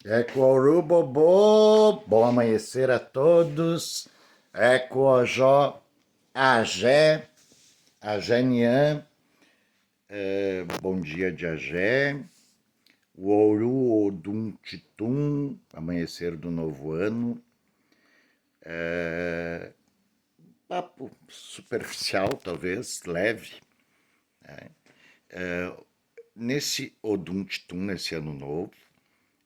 Ecorubobô, bom amanhecer a todos. Ecoojó, Agé, Agénian, bom dia de Agé. Ouru, Odum, Titum, amanhecer do novo ano. Papo superficial, talvez, leve. Nesse Odum, Titum, nesse ano novo,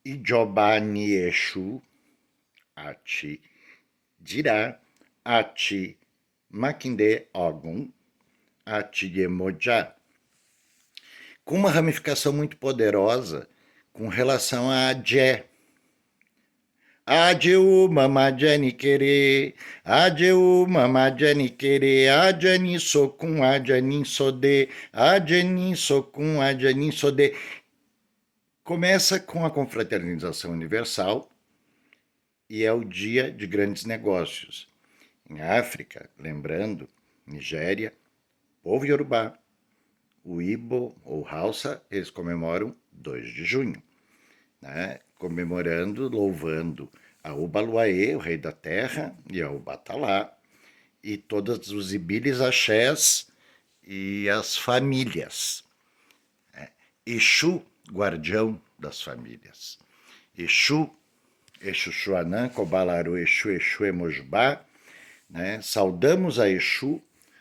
Ijobani Exu, Ati dirá, Ati Makinde Ogun, Ati Yemoja, com uma ramificação muito poderosa com relação a Adjé. Adjeu Mamajani Kere, Adjeu Mamajani Kere, Adjani Sokun, Adjani Sode, Adjani Sokun, Adjani Sode. Começa com a confraternização universal e é o dia de grandes negócios. Em África, lembrando, Nigéria, povo Yorubá, o Ibo ou Hausa, eles comemoram 2 de junho, né? Comemorando, louvando a Ubaluaê, o rei da terra, e a Ubatalá, e todos os ibilis axés e as famílias. Exu, guardião das famílias. Exu, Exuxuanã, Cobalaru, Exu, Exu, Emojubá, né? Saudamos a Exu,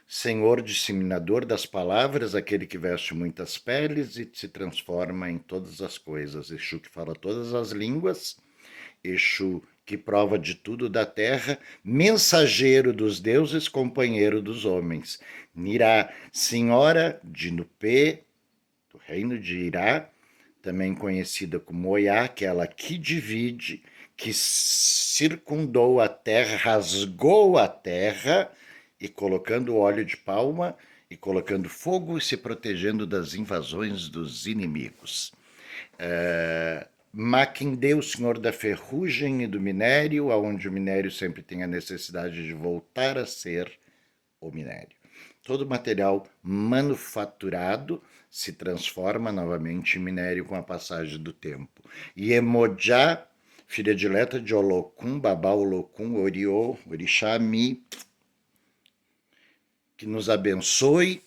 Senhor disseminador das palavras, aquele que veste muitas peles e se transforma em todas as coisas. Exu que fala todas as línguas, Exu que prova de tudo da terra, mensageiro dos deuses, companheiro dos homens. Nirá, senhora de Nupê, do reino de Irá, também conhecida como Oiá, aquela que divide, que circundou a terra, rasgou a terra, e colocando óleo de palma, e colocando fogo e se protegendo das invasões dos inimigos. Makinde, o senhor da ferrugem e do minério, aonde o minério sempre tem a necessidade de voltar a ser o minério. Todo material manufaturado se transforma novamente em minério com a passagem do tempo. Iemoja, filha dileta de Olokun, Babá Olokun, Oriô, Orixá-mi, que nos abençoe,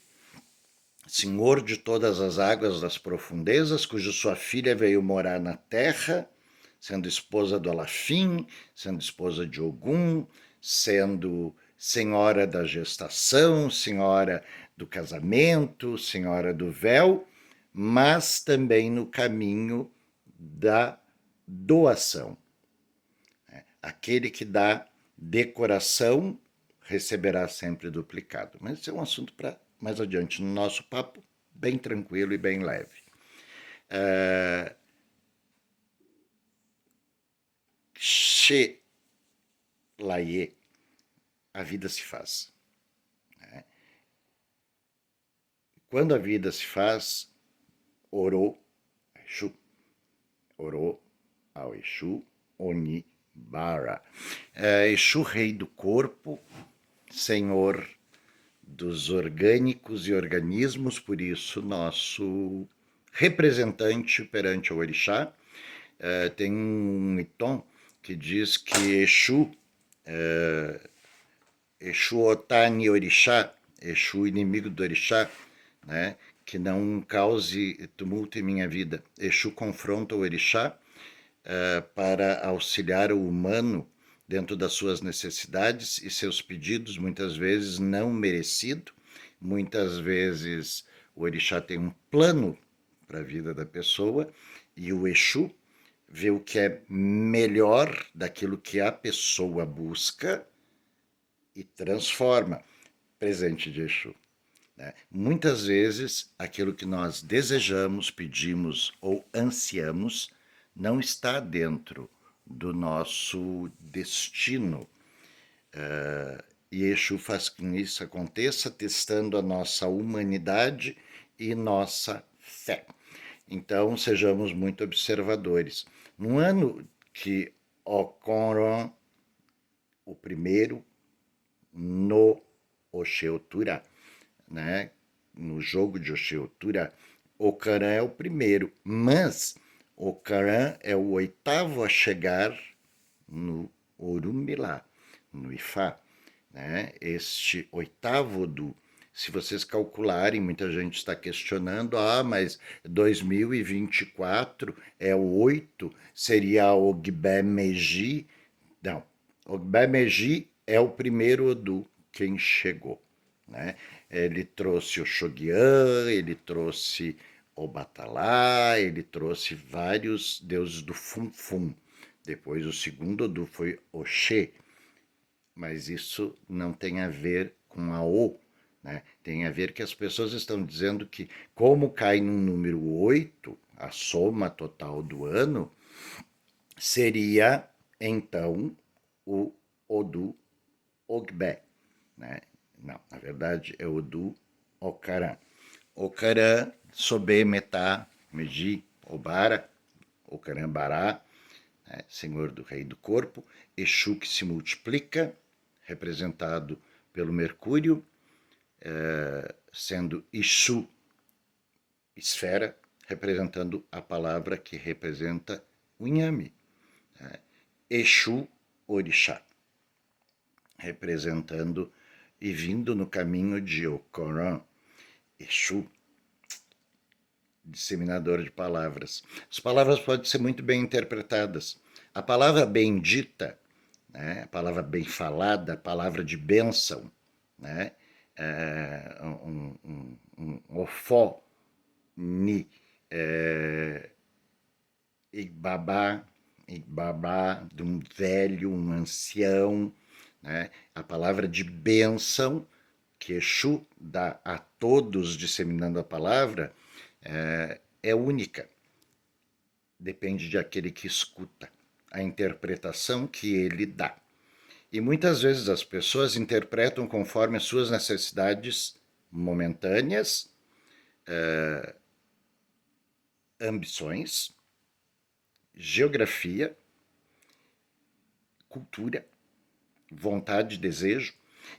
Senhor de todas as águas das profundezas, cuja sua filha veio morar na terra, sendo esposa do Alafim, sendo esposa de Ogum, sendo senhora da gestação, senhora do casamento, senhora do véu, mas também no caminho da doação. Aquele que dá decoração receberá sempre duplicado. Mas esse é um assunto para mais adiante no nosso papo, bem tranquilo e bem leve. Che Laie, a vida se faz. Quando a vida se faz, orou, Exu, orou ao Exu Onibara. Exu, rei do corpo, senhor dos orgânicos e organismos, por isso nosso representante perante o orixá. Tem um itom que diz que Exu, Exu Otani Orixá, Exu inimigo do orixá, né, que não cause tumulto em minha vida. Exu confronta o orixá para auxiliar o humano dentro das suas necessidades e seus pedidos, muitas vezes não merecido. Muitas vezes o orixá tem um plano para a vida da pessoa e o Exu vê o que é melhor daquilo que a pessoa busca e transforma. Presente de Exu. Né? Muitas vezes aquilo que nós desejamos, pedimos ou ansiamos não está dentro do nosso destino. E Exu faz com que isso aconteça, testando a nossa humanidade e nossa fé. Então, sejamos muito observadores. No ano que ocorre o primeiro no Oxeutura, né? No jogo de Oxeutura, Ocaran é o primeiro, mas Ocaran é o oitavo a chegar no Orunmilá, no Ifá, né? Este oitavo Odu, se vocês calcularem, muita gente está questionando, mas 2024 é o 8, seria Ogbé Meji. Não, Ogbé Meji é o primeiro Odu, quem chegou, né? Ele trouxe o Shogyan, ele trouxe o Batalá, ele trouxe vários deuses do Funfun. Depois o segundo Odu foi Oxê, mas isso não tem a ver com a O, né? Tem a ver que as pessoas estão dizendo que, como cai no número 8, a soma total do ano, seria então o Odu Ogbé, né? Não, na verdade é Odu Ocaran. Ocaran, Sobê, Metá, Meji, Obara, Ocaran Bará, né? Senhor do Rei do Corpo, Exu que se multiplica, representado pelo Mercúrio, sendo Exu esfera, representando a palavra que representa o inhame. Né? Exu Orixá, representando e vindo no caminho de Ocoran, Exu, disseminador de palavras. As palavras podem ser muito bem interpretadas. A palavra bendita, né, a palavra bem falada, a palavra de bênção, né, um ofó, ni, igbabá, igbabá, de um velho, um ancião, né, a palavra de bênção, que Exu dá a todos disseminando a palavra, é única. Depende de aquele que escuta, a interpretação que ele dá. E muitas vezes as pessoas interpretam conforme as suas necessidades momentâneas, ambições, geografia, cultura, vontade, desejo.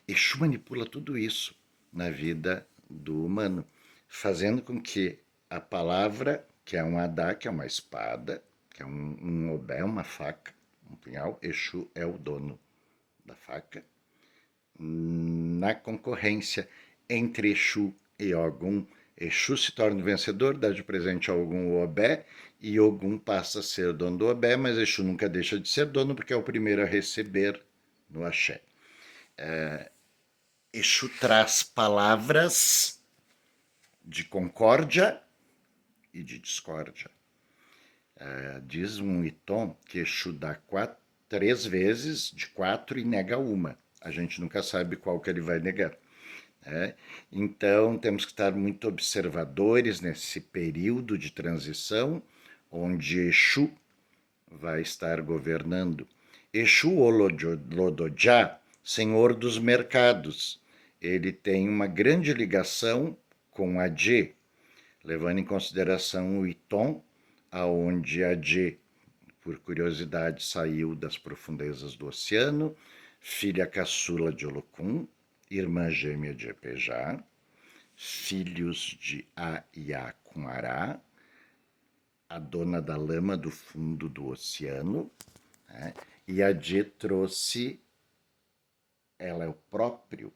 Exu manipula tudo isso na vida do humano, fazendo com que a palavra, que é um Adá, que é uma espada, que é um obé, uma faca, um punhal, Exu é o dono da faca, na concorrência entre Exu e Ogum, Exu se torna o vencedor, dá de presente a Ogum o Obé, e Ogum passa a ser dono do Obé, mas Exu nunca deixa de ser dono porque é o primeiro a receber no axé. Exu traz palavras de concórdia e de discórdia. Diz um Iton que Exu dá 3 vezes de 4 e nega uma. A gente nunca sabe qual que ele vai negar. Então, temos que estar muito observadores nesse período de transição, onde Exu vai estar governando. Exu Olodojá, senhor dos mercados, ele tem uma grande ligação com a Dje, levando em consideração o Iton, aonde a Dje, por curiosidade, saiu das profundezas do oceano, filha caçula de Olocum, irmã gêmea de Epejá, filhos de A e A com Ará, a dona da lama do fundo do oceano, né? E a Dje trouxe, ela é o próprio,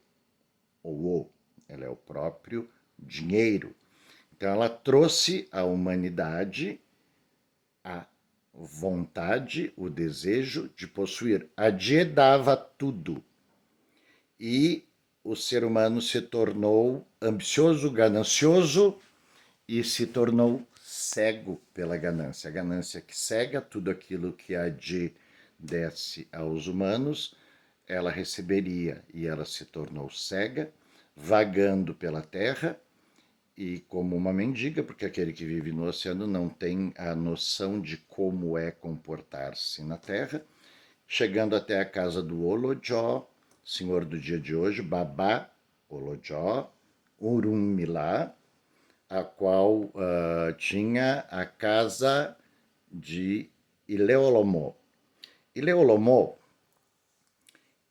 ela é o próprio dinheiro. Então ela trouxe à humanidade a vontade, o desejo de possuir. A Dje dava tudo. E o ser humano se tornou ambicioso, ganancioso e se tornou cego pela ganância. A ganância que cega tudo aquilo que a Dje desse aos humanos, ela receberia, e ela se tornou cega, vagando pela terra e como uma mendiga, porque aquele que vive no oceano não tem a noção de como é comportar-se na terra, chegando até a casa do Olojó, senhor do dia de hoje, Babá Olojó, Urumilá, a qual tinha a casa de Ileolomó. Ileolomó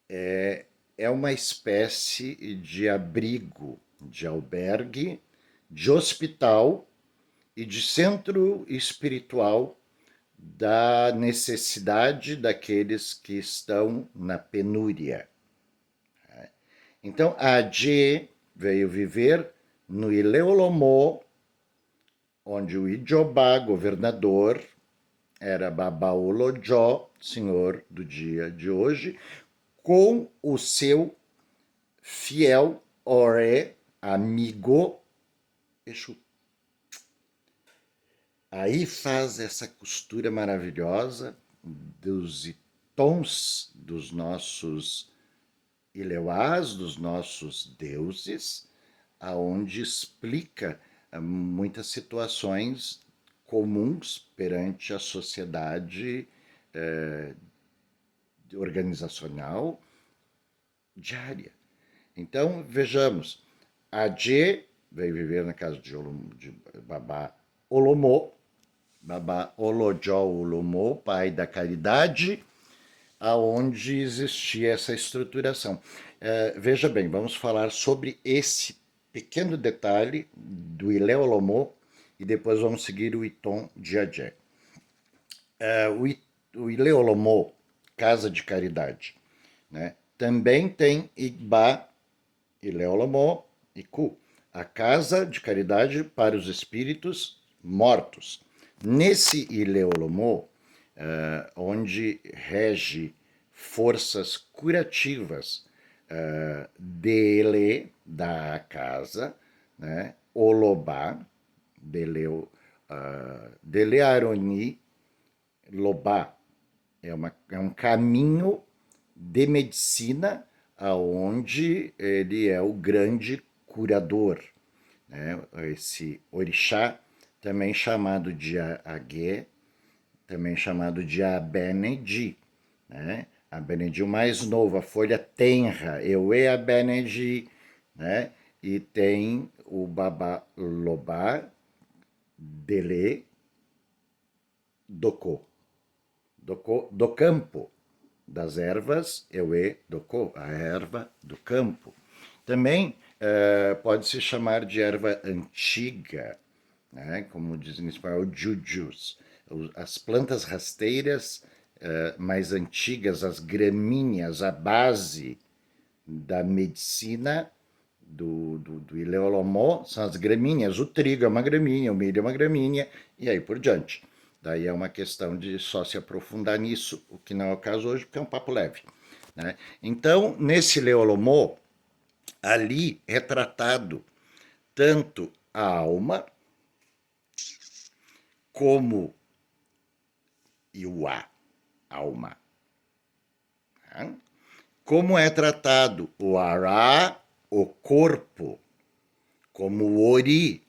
é uma espécie de abrigo, de albergue, de hospital e de centro espiritual da necessidade daqueles que estão na penúria. Então, Adje veio viver no Ileolomô, onde o Ijobá, governador, era Babaolojó, senhor do dia de hoje, com o seu fiel Ore, amigo, Exu. Aí faz essa costura maravilhosa dos tons dos nossos Ileuás, dos nossos deuses, aonde explica muitas situações comuns perante a sociedade organizacional diária. Então, vejamos, Adje veio viver na casa de Babá Olomô, Babá Olojó Olomô, pai da caridade, aonde existia essa estruturação. Veja bem, vamos falar sobre esse pequeno detalhe do Ilé Olomô e depois vamos seguir o Iton de Adjé. O Ilé Olomô, Casa de Caridade, né? Também tem Igbá, Ilé Olomô e Ku, a Casa de Caridade para os Espíritos Mortos. Nesse Ilé Olomô, onde rege forças curativas dele, da casa, né? Olobá, dele Aroni, Lobá, é um caminho de medicina aonde ele é o grande curador, né? Esse orixá, também chamado de Agé, também chamado de Abenedi, né? Abenedi o mais novo, a folha tenra, Euê Abenedi, né? E tem o Babá Lobá, Dele, Docô, do campo, das ervas, Euê Docô, a erva do campo. Também pode se chamar de erva antiga, né? Como dizem em espanhol, jujus. As plantas rasteiras mais antigas, as gramíneas, a base da medicina do Ileolomó são as gramíneas. O trigo é uma gramínea, o milho é uma gramínea, e aí por diante. Daí é uma questão de só se aprofundar nisso, o que não é o caso hoje, porque é um papo leve, né? Então, nesse Ileolomó, ali é tratado tanto a alma como Iuá, alma. Tá? Como é tratado o Ará, o corpo, como o Ori,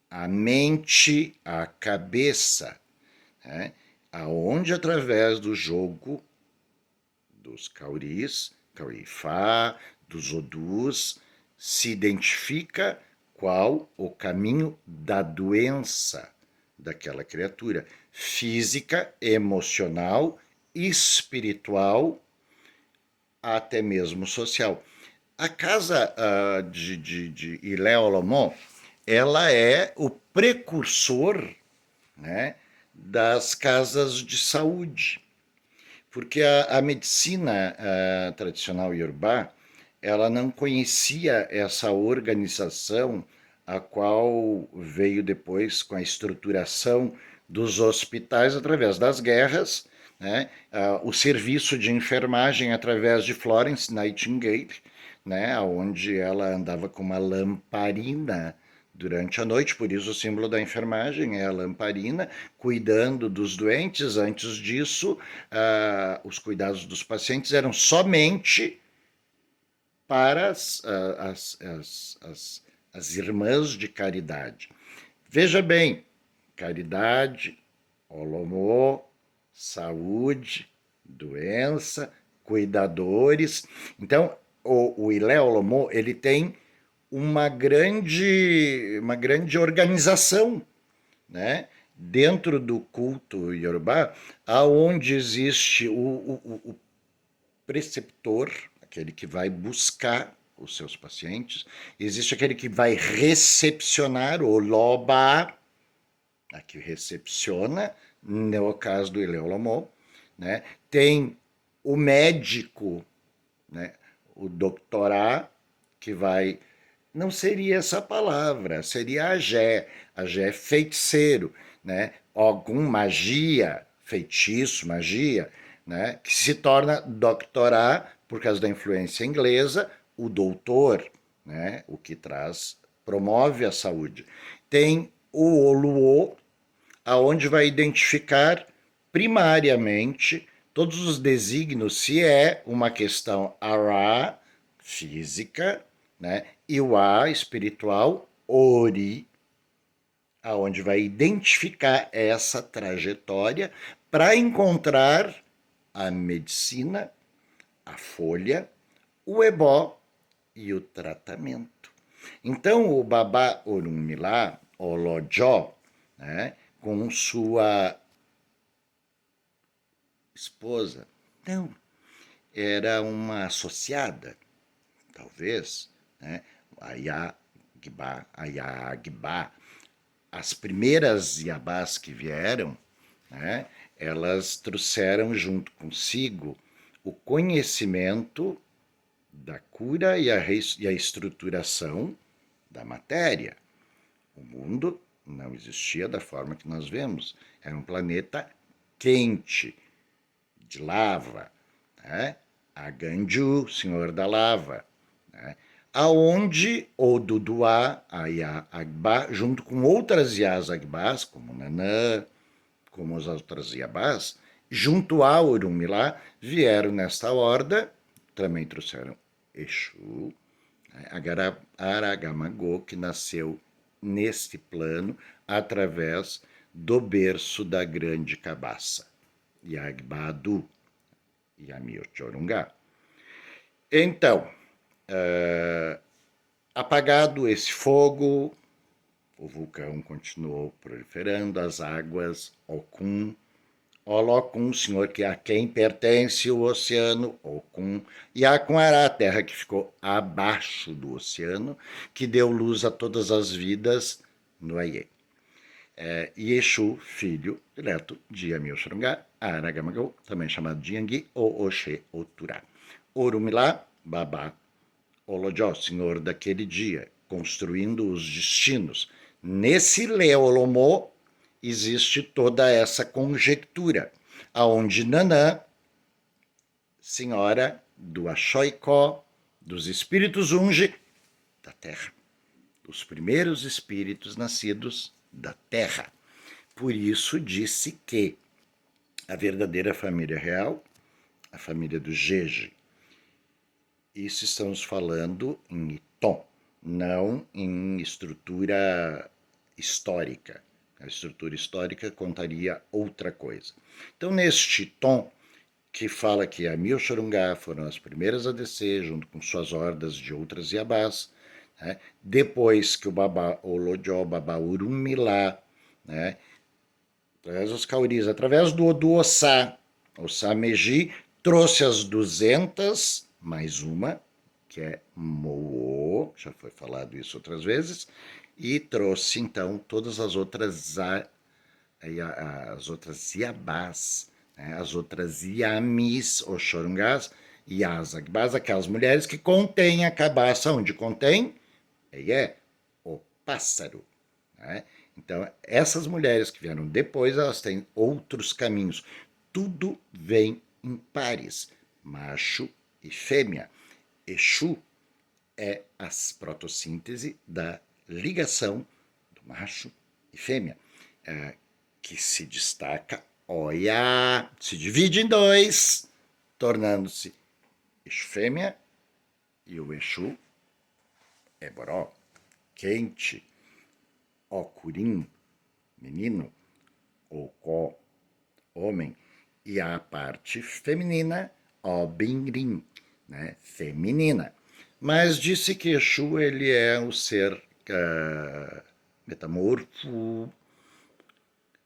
a mente, a cabeça, né? Aonde através do jogo dos cauris, caurifá, dos odus, se identifica qual o caminho da doença daquela criatura, física, emocional, espiritual, até mesmo social. A casa de Ilé Olomó, ela é o precursor, né, das casas de saúde, porque a medicina tradicional iorubá, ela não conhecia essa organização a qual veio depois com a estruturação dos hospitais através das guerras, né? O serviço de enfermagem através de Florence Nightingale, né? Onde ela andava com uma lamparina durante a noite, por isso o símbolo da enfermagem é a lamparina, cuidando dos doentes. Antes disso, os cuidados dos pacientes eram somente para as irmãs de caridade. Veja bem, caridade, Olomô, saúde, doença, cuidadores. Então, o Ilé Olomô, ele tem uma grande organização, né? Dentro do culto iorubá, aonde existe o preceptor, aquele que vai buscar os seus pacientes, existe aquele que vai recepcionar, o loba, a que recepciona, no caso do Eleolomô, né? Tem o médico, né? O doctorá, que vai... Não seria essa palavra, seria agé. Agé é feiticeiro, né? Algum magia, feitiço, magia, né? Que se torna doctorá por causa da influência inglesa, o doutor, né? O que traz, promove a saúde. Tem o Oluo, aonde vai identificar primariamente todos os desígnios, se é uma questão Ara, física, né? E o A, espiritual, Ori, aonde vai identificar essa trajetória para encontrar a medicina, a folha, o ebó e o tratamento. Então, o Babá Orunmilá, Olojó, né, com sua esposa, não, era uma associada, talvez, né, a Yagbá. As primeiras Yabás que vieram, né, elas trouxeram junto consigo o conhecimento da cura e a estruturação da matéria. O mundo não existia da forma que nós vemos. Era um planeta quente, de lava, né? A Ganju, senhor da lava, né? Aonde o Duduá, a Agba, junto com outras Yas Agbás, como Nanã, como as outras Yabás, junto a Urumilá, vieram nesta horda, também trouxeram Exu, Aragamagô, que nasceu neste plano através do berço da grande cabaça, Yagbadu, Yamiochorungá. Então, apagado esse fogo, o vulcão continuou proliferando, as águas, Okun, Olokun, senhor que a quem pertence o oceano, Okun, e Akunará, a terra que ficou abaixo do oceano, que deu luz a todas as vidas no Aie. E Exu, filho direto de Amilxarungá, Aragamagô, também chamado de Yangui, ou Oxê, Oturá. Orumilá, Babá, Olojó, senhor daquele dia, construindo os destinos. Nesse Leolomô existe toda essa conjectura, aonde Nanã, senhora do Axoicó, dos espíritos Unge, da terra, os primeiros espíritos nascidos da terra. Por isso disse que a verdadeira família real, a família do Jeje, isso estamos falando em tom, não em estrutura histórica. A estrutura histórica contaria outra coisa. Então, neste tom, que fala que a Milxorungá foram as primeiras a descer, junto com suas hordas de outras Iabás, né? Depois que o Babá Olojó, Babá Urumilá, né? Através dos Cauris, através do Ossá, Ossá Meji, trouxe as 200, mais uma, que é Moô, já foi falado isso outras vezes, e trouxe então todas as outras Iabás, né, as outras Iamis, Oxorungás, e as Agbás, aquelas mulheres que contêm a cabaça, onde contém, o pássaro, né? Então, essas mulheres que vieram depois, elas têm outros caminhos. Tudo vem em pares, macho e fêmea. Exu é a protossíntese da ligação do macho e fêmea, que se destaca, olha, se divide em dois, tornando-se Exu fêmea e o Exu Eboró, quente, Ocurim, menino, Ocó, homem, e a parte feminina, Obinrim, né, feminina. Mas disse que Exu ele é o ser metamorfo,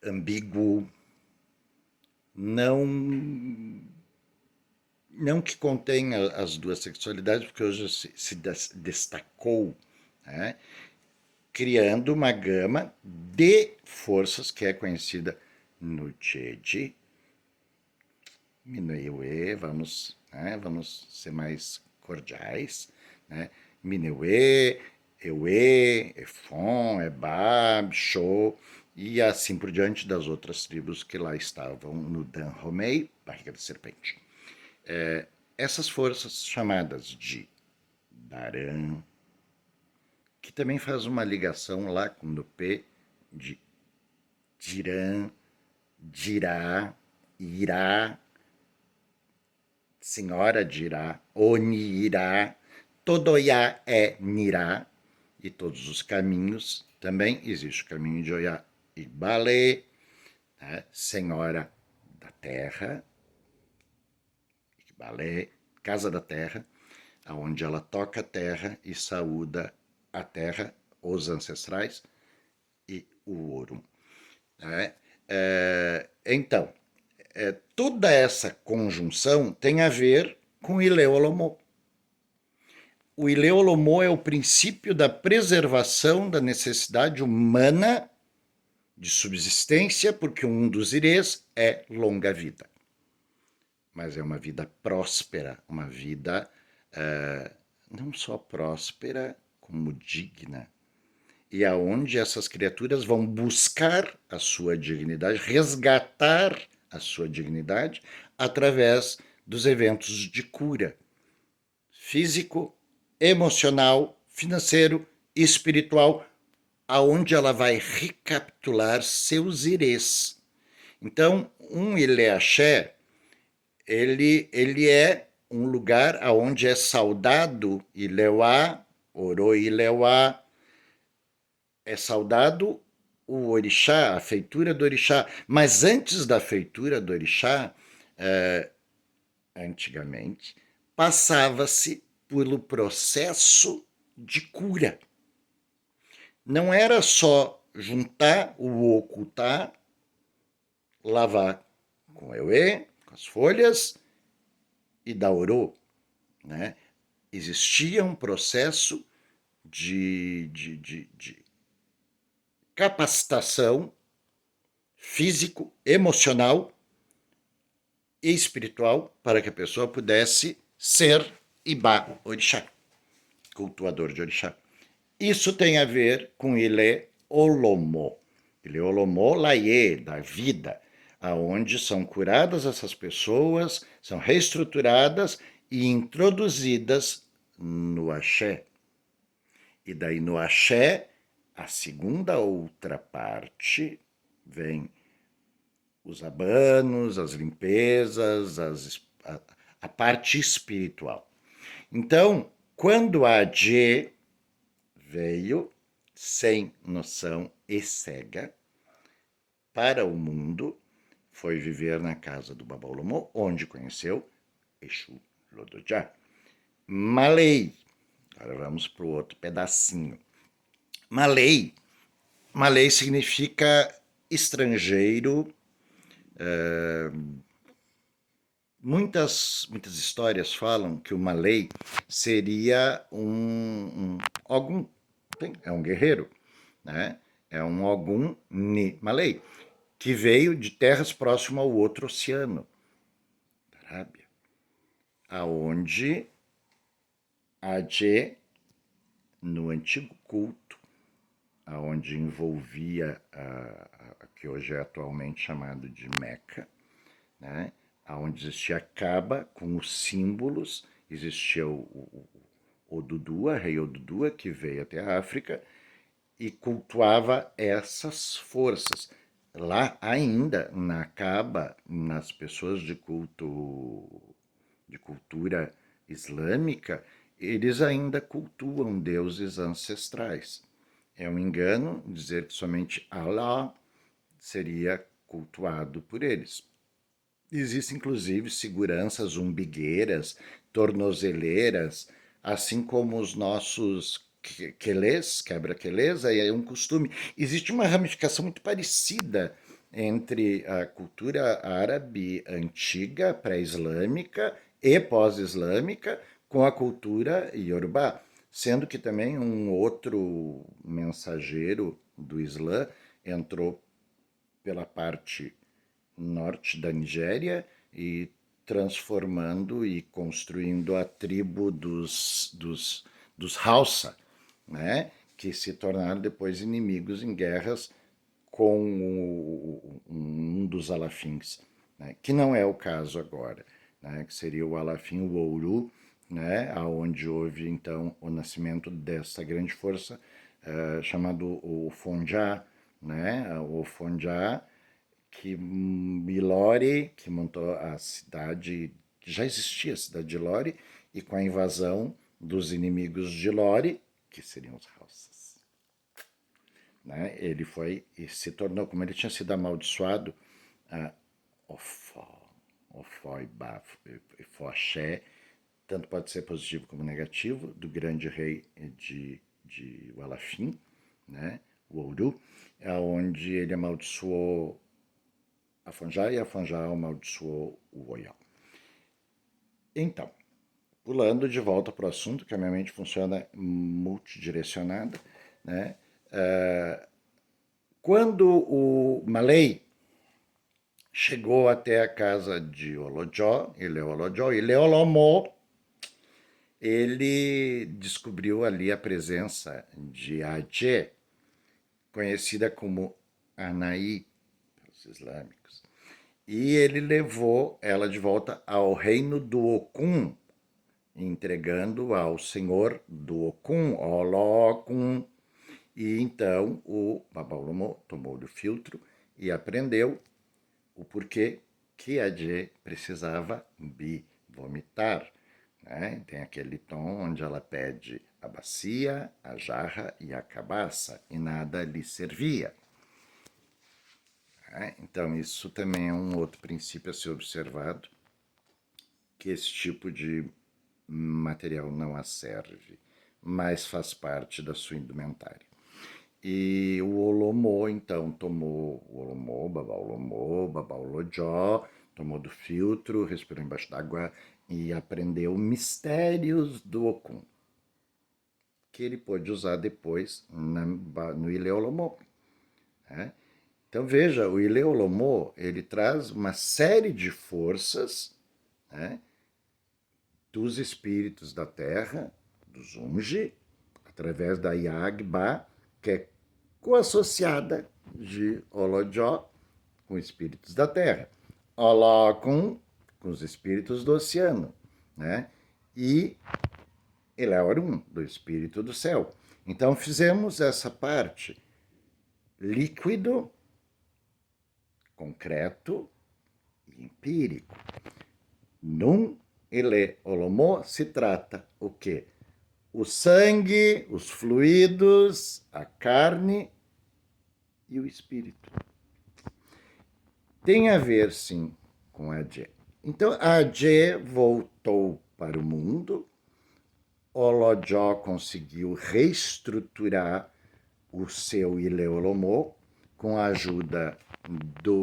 ambíguo, não que contenha as duas sexualidades, porque hoje se destacou, né, criando uma gama de forças que é conhecida Nucheji, Mineuê, vamos ser mais cordiais, né? Mineuê, Euê, Efon, Eba, Xô, e assim por diante das outras tribos que lá estavam no Dan-Romei, barriga de serpente. Essas forças chamadas de Daran, que também faz uma ligação lá com o P de Diran, Dirá, Irá, Senhora Dirá, Onirá, Todoiá é Nirá, e todos os caminhos também existe o caminho de Oiá e Balé, né? Senhora da Terra, Balé, Casa da Terra, aonde ela toca a terra e saúda a terra, os ancestrais e o Orum. Né? Então, toda essa conjunção tem a ver com Ileolomô. O Ileolomô é o princípio da preservação da necessidade humana de subsistência, porque um dos irês é longa vida. Mas é uma vida próspera, uma vida não só próspera, como digna. E aonde essas criaturas vão buscar a sua dignidade, resgatar a sua dignidade através dos eventos de cura físico, emocional, financeiro, espiritual, aonde ela vai recapitular seus irês. Então, um Ileaxé, ele é um lugar onde é saudado Ileuá, Oro Ileuá, é saudado o orixá, a feitura do orixá. Mas antes da feitura do orixá, antigamente, passava-se pelo processo de cura. Não era só juntar o ocultar, lavar com o euê, com as folhas e dar orô, né? Existia um processo de capacitação físico, emocional e espiritual para que a pessoa pudesse ser Ibá, orixá, cultuador de orixá. Isso tem a ver com Ile Olomô. Ile Olomô Laie, da vida, aonde são curadas essas pessoas, são reestruturadas e introduzidas no axé. E daí no axé, a segunda outra parte vem os abanos, as limpezas, a parte espiritual. Então, quando a Adje veio sem noção e cega para o mundo, foi viver na casa do Babaolomô, onde conheceu Exu Lodojá. Malei, agora vamos para o outro pedacinho. Malei significa estrangeiro. Muitas histórias falam que o Malay seria Ogum, é um guerreiro, né? É um Ogum Ni Malay, que veio de terras próximas ao outro oceano, da Arábia, aonde Adje, no antigo culto, aonde envolvia a que hoje é atualmente chamado de Meca, né? Onde existia a Caba com os símbolos, existia o Odudua, rei Odudua, que veio até a África e cultuava essas forças. Lá ainda, na Caba, nas pessoas de cultura islâmica, eles ainda cultuam deuses ancestrais. É um engano dizer que somente Allah seria cultuado por eles. Existem, inclusive, seguranças umbigueiras, tornozeleiras, assim como os nossos quelês, quebra-quelês, aí é um costume. Existe uma ramificação muito parecida entre a cultura árabe antiga, pré-islâmica e pós-islâmica, com a cultura iorubá, sendo que também um outro mensageiro do Islã entrou pela parte norte da Nigéria e transformando e construindo a tribo dos Hausa, né? Que se tornaram depois inimigos em guerras com um dos alafins, né? Que não é o caso agora, né? Que seria o alafim Ouru, né? Aonde houve então o nascimento dessa grande força chamado o Fonjá, né? O Fonjá que Ilori, que montou a cidade, que já existia a cidade de Ilori, e com a invasão dos inimigos de Ilori, que seriam os Hausas, né? Ele foi e se tornou, como ele tinha sido amaldiçoado, Ofó, Ofó e Bafo, e Foché, tanto pode ser positivo como negativo, do grande rei de Walafim, né? O Ouru, onde ele amaldiçoou Afonjá e Afonjá amaldiçoou o Oyal. Então, pulando de volta para o assunto, que a minha mente funciona multidirecionada, né? Quando o Malay chegou até a casa de Olojó, Ileolomó, ele descobriu ali a presença de Adje, conhecida como Anaí pelos islâmicos. E ele levou ela de volta ao reino do Okun, entregando ao senhor do Okun, Olokun. E então o Babalumo tomou-lhe o filtro e aprendeu o porquê que a Adje precisava vomitar. Né? Tem aquele tom onde ela pede a bacia, a jarra e a cabaça, e nada lhe servia. Então, isso também é um outro princípio a ser observado, que esse tipo de material não a serve, mas faz parte da sua indumentária. E o Olomô, então, tomou o Olomô, Babaolojó, tomou do filtro, respirou embaixo d'água e aprendeu mistérios do Okun, que ele pôde usar depois no Ileolomô. Né? Então veja, o Ileolomô, ele traz uma série de forças, né, dos espíritos da terra, dos Unji, através da Yagba, que é coassociada de Olojó com espíritos da terra, Olokun com os espíritos do oceano, né? E Eleorum, do espírito do céu. Então fizemos essa parte líquido, concreto e empírico. Num Ele Olomô se trata o quê? O sangue, os fluidos, a carne e o espírito. Tem a ver, sim, com a Adje. Então, a Adje voltou para o mundo, Olojó conseguiu reestruturar o seu Ileolomô com a ajuda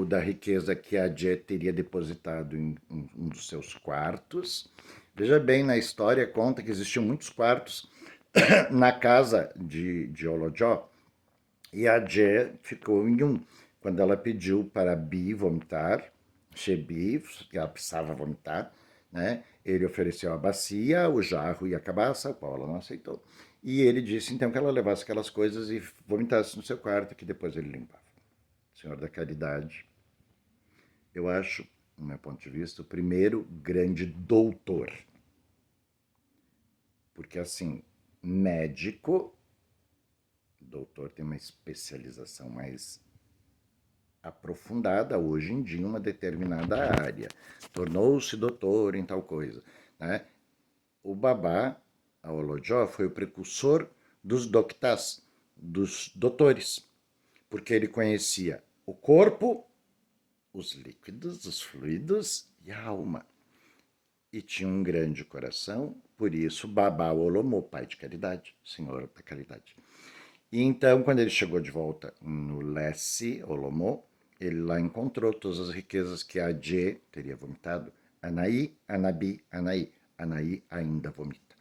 da riqueza que a Adje teria depositado em um dos seus quartos. Veja bem, na história conta que existiam muitos quartos na casa de Olojó, e a Adje ficou em um. Quando ela pediu para Bi vomitar, Shebi, que ela precisava vomitar, né? Ele ofereceu a bacia, o jarro e a cabaça, a Paula não aceitou. E ele disse então que ela levasse aquelas coisas e vomitasse no seu quarto, que depois ele limpava. Senhor da Caridade, eu acho, do meu ponto de vista, o primeiro grande doutor. Porque assim, médico, doutor tem uma especialização mais aprofundada hoje em dia em uma determinada área. Tornou-se doutor em tal coisa. Né? O Babá, a Olojó, foi o precursor dos doctás, dos doutores, porque ele conhecia o corpo, os líquidos, os fluidos e a alma. E tinha um grande coração, por isso Babá Olomô, pai de caridade, senhor da caridade. E então, quando ele chegou de volta no Lessi, Olomô, ele lá encontrou todas as riquezas que a Adje teria vomitado. Anaí, Anabi, Anaí. Anaí ainda vomita.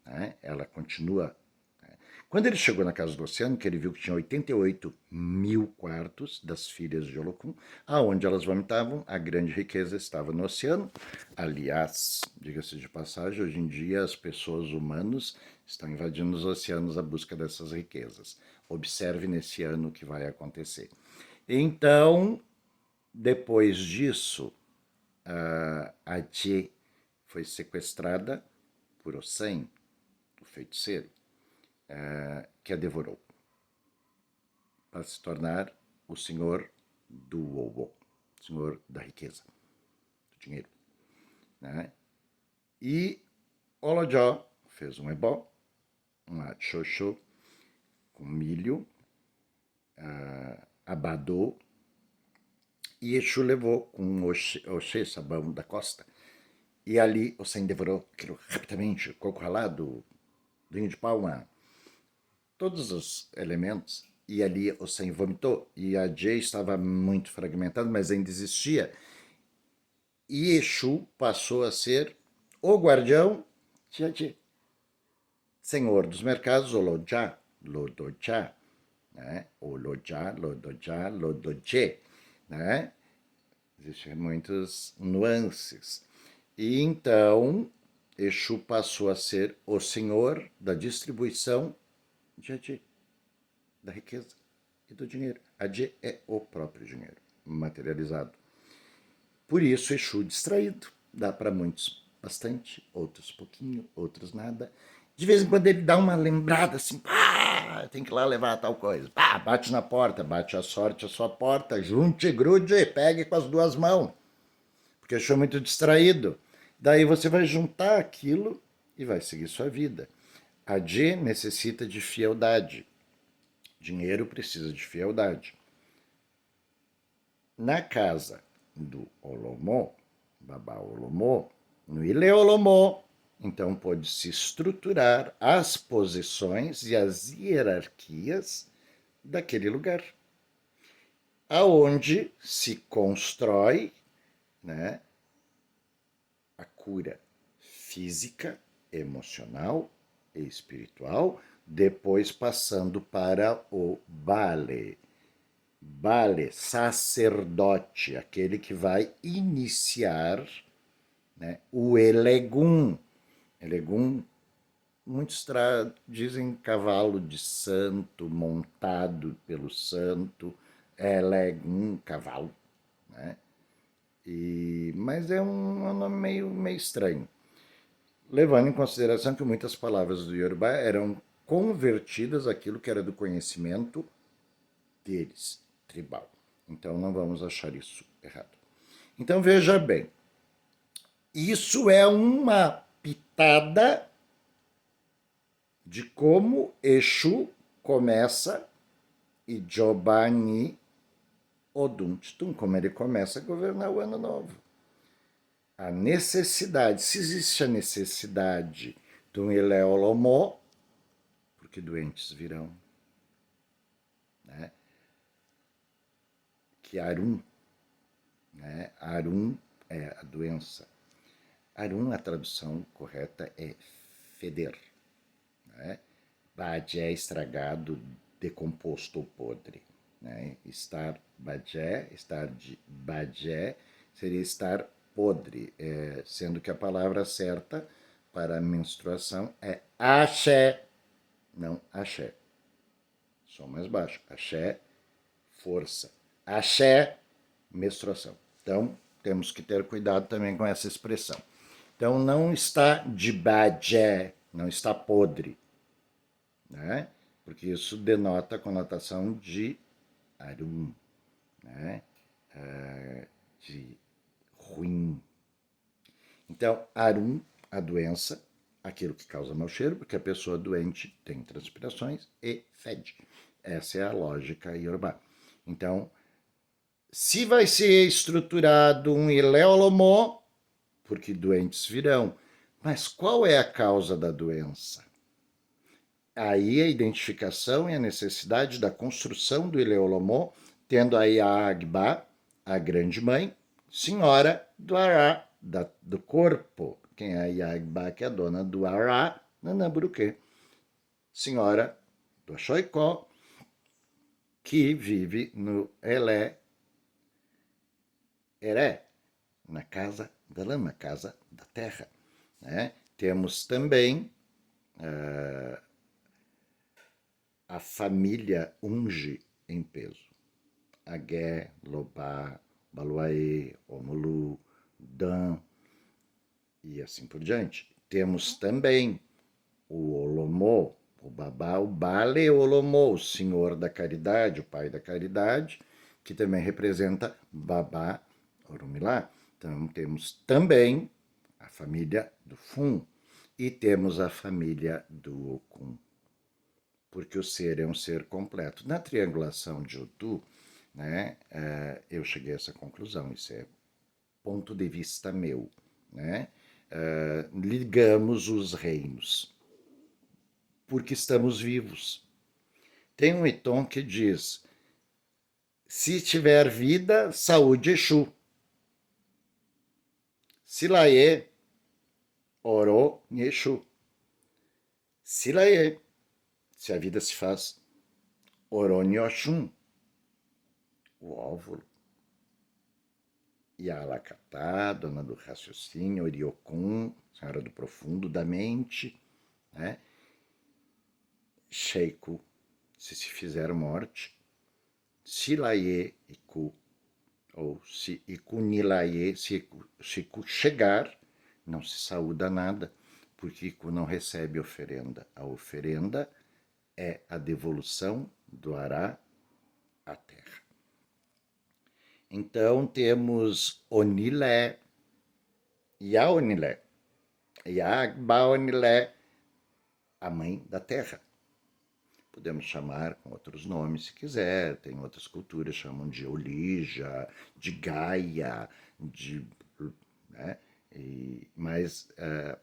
Né? Ela continua. Né? Quando ele chegou na Casa do Oceano, que ele viu que tinha 88 mil quartos das filhas de Olocum, aonde elas vomitavam, a grande riqueza estava no oceano. Aliás, diga-se de passagem, hoje em dia as pessoas humanas estão invadindo os oceanos à busca dessas riquezas. Observe nesse ano o que vai acontecer. Então, depois disso, a Jie foi sequestrada por Osen, o feiticeiro, que a devorou, para se tornar o senhor do Wowo, senhor da riqueza, do dinheiro. Né? E Olojó fez um ebó, uma xoxô com milho, abadou, e Exu levou com um Oxê, sabão da costa. E ali o Sen devorou aquilo rapidamente, coco ralado, vinho de palma, todos os elementos. E ali o Sen vomitou. E a Jay estava muito fragmentada, mas ainda existia. E Exu passou a ser o guardião de senhor dos mercados, Olojá, Lodojá, né? Olojá, Lodojá, Lodojé, né? Existem muitas nuances. E então, Exu passou a ser o senhor da distribuição de Adi, da riqueza e do dinheiro. Adi é o próprio dinheiro, materializado. Por isso, Exu distraído. Dá para muitos bastante, outros pouquinho, outros nada. De vez em quando ele dá uma lembrada assim, pá, tem que ir lá levar tal coisa. Pá, bate na porta, bate a sorte a sua porta, junte, grude, pegue com as duas mãos. Porque Exu é muito distraído. Daí você vai juntar aquilo e vai seguir sua vida. A Adi necessita de fieldade. Dinheiro precisa de fieldade. Na casa do Olomô, Babá Olomô, no Ile Olomô, então pode-se estruturar as posições e as hierarquias daquele lugar, aonde se constrói, né, a cura física, emocional e espiritual, depois passando para o Bale. Bale, sacerdote, aquele que vai iniciar, né, o Elegum. Elegum, muitos dizem cavalo de santo, montado pelo santo, Elegum, cavalo, né? Mas é um nome meio estranho, levando em consideração que muitas palavras do Yorubá eram convertidas àquilo que era do conhecimento deles, tribal. Então não vamos achar isso errado. Então veja bem, isso é uma pitada de como Exu começa e Jobani Oduntum, como ele começa a governar o ano novo. A necessidade, se existe a necessidade de um Ileolomó, porque doentes virão, né? Que Arum, né? Arum é a doença. Arum, a tradução correta é feder, né? Bagé, estragado, decomposto ou podre, né? Estar bagé, estar de bagé, seria estar podre, sendo que a palavra certa para a menstruação é axé, não axé. Som mais baixo. Axé, força. Axé, menstruação. Então, temos que ter cuidado também com essa expressão. Então, não está de bagé, não está podre, né? Porque isso denota a conotação de arum, né? De ruim. Então, arum, a doença, aquilo que causa mau cheiro, porque a pessoa doente tem transpirações e fede. Essa é a lógica iorubá. Então, se vai ser estruturado um ileolomó, porque doentes virão, mas qual é a causa da doença? Aí a identificação e a necessidade da construção do ileolomó, tendo aí a Agbá, a grande mãe, senhora do Ará, do corpo. Quem é a Agbá, que é a dona do Ará, Nanamburuquê. Senhora do Oxóssi, que vive no Eré, na casa da lama, casa da terra. Né? Temos também a família Unge em peso. Agé, Lobá, Baluaê, Omulu, Dan e assim por diante. Temos também o Olomô, o Babá, o Bale Olomô, o senhor da caridade, o pai da caridade, que também representa Babá Orumilá. Então temos também a família do Fum e temos a família do Okun, porque o ser é um ser completo. Na triangulação de Odu, né, eu cheguei a essa conclusão, isso é ponto de vista meu. Né? Ligamos os reinos, porque estamos vivos. Tem um itom que diz, se tiver vida, saúde Exu. Silaê, Orô, Exu. Silaê, se a vida se faz, Orô, Oxum, o óvulo. Yalakatá, dona do raciocínio, Oriokun, senhora do profundo da mente, né? Sheiko, se fizer morte, Silaye Iku, ou se Iku Nilaye, se Iku chegar, não se saúda nada, porque Iku não recebe oferenda. A oferenda é a devolução do Ará à terra. Então temos Onilé, Yaonilé, Yagbaonilé, a mãe da terra. Podemos chamar com outros nomes se quiser, tem outras culturas chamam de Olija, de Gaia, né? Mas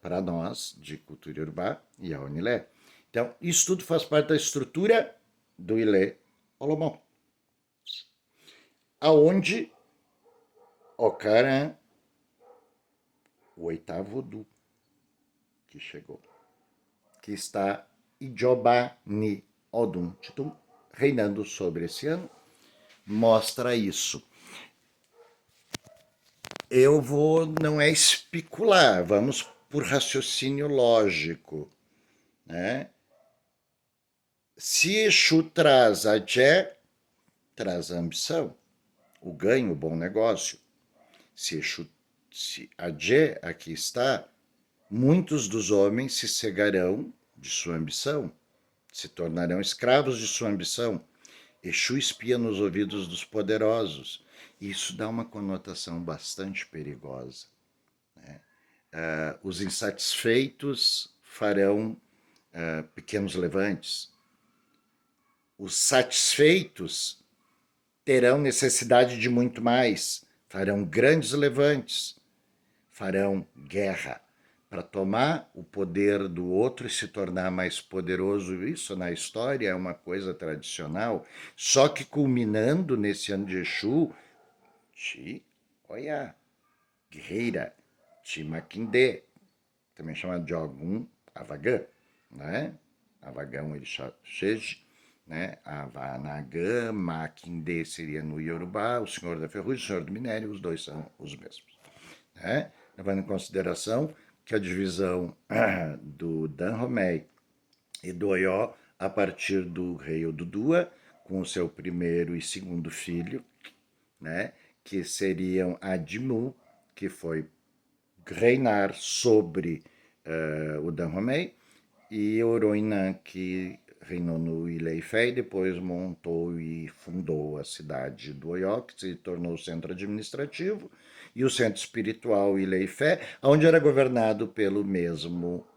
para nós, de cultura Yorubá, Yaonilé. Então, isso tudo faz parte da estrutura do Ilê Olomão, aonde Ocaran, o oitavo Odu, que chegou, que está Ijoba Ni Odum Titum, reinando sobre esse ano, mostra isso. Eu vou, não é especular, vamos por raciocínio lógico. Né? Se Exu traz a Jé, traz a ambição, o ganho, o bom negócio. Se a Jé aqui está, muitos dos homens se cegarão de sua ambição, se tornarão escravos de sua ambição. Exu espia nos ouvidos dos poderosos. Isso dá uma conotação bastante perigosa. Né? Os insatisfeitos farão pequenos levantes. Os satisfeitos terão necessidade de muito mais, farão grandes levantes, farão guerra para tomar o poder do outro e se tornar mais poderoso. Isso na história é uma coisa tradicional, só que culminando nesse ano de Exu, Oya, guerreira, Makindê, também chamado de Ogum Avagã, né? Avagão ele Sheji, né? Avanagã, Makindê seria no Yorubá, o senhor da ferrugem, o senhor do minério, os dois são os mesmos. Né? Levando em consideração que a divisão do Dahomey e do Oió, a partir do rei Odudua, com o seu primeiro e segundo filho, né? Que seriam Adimu, que foi reinar sobre o Dahomey, e Oroinã, que reinou no Ileifé e depois montou e fundou a cidade do Oió, que se tornou o centro administrativo, e o centro espiritual Ileifé, onde era governado pelo mesmo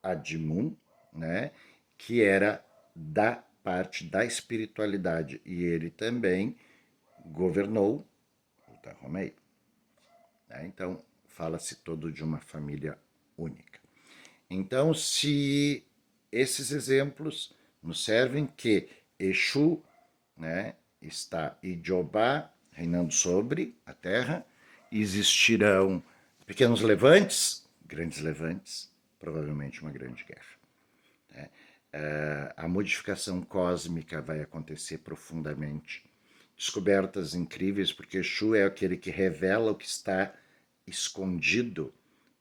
Adimun, né, que era da parte da espiritualidade, e ele também governou o Dahomey. Né? Então, fala-se todo de uma família única. Então, se esses exemplos nos servem que Exu, né, está Ijobá reinando sobre a terra, existirão pequenos levantes, grandes levantes, provavelmente uma grande guerra. Né? A modificação cósmica vai acontecer profundamente. Descobertas incríveis, porque Exu é aquele que revela o que está escondido.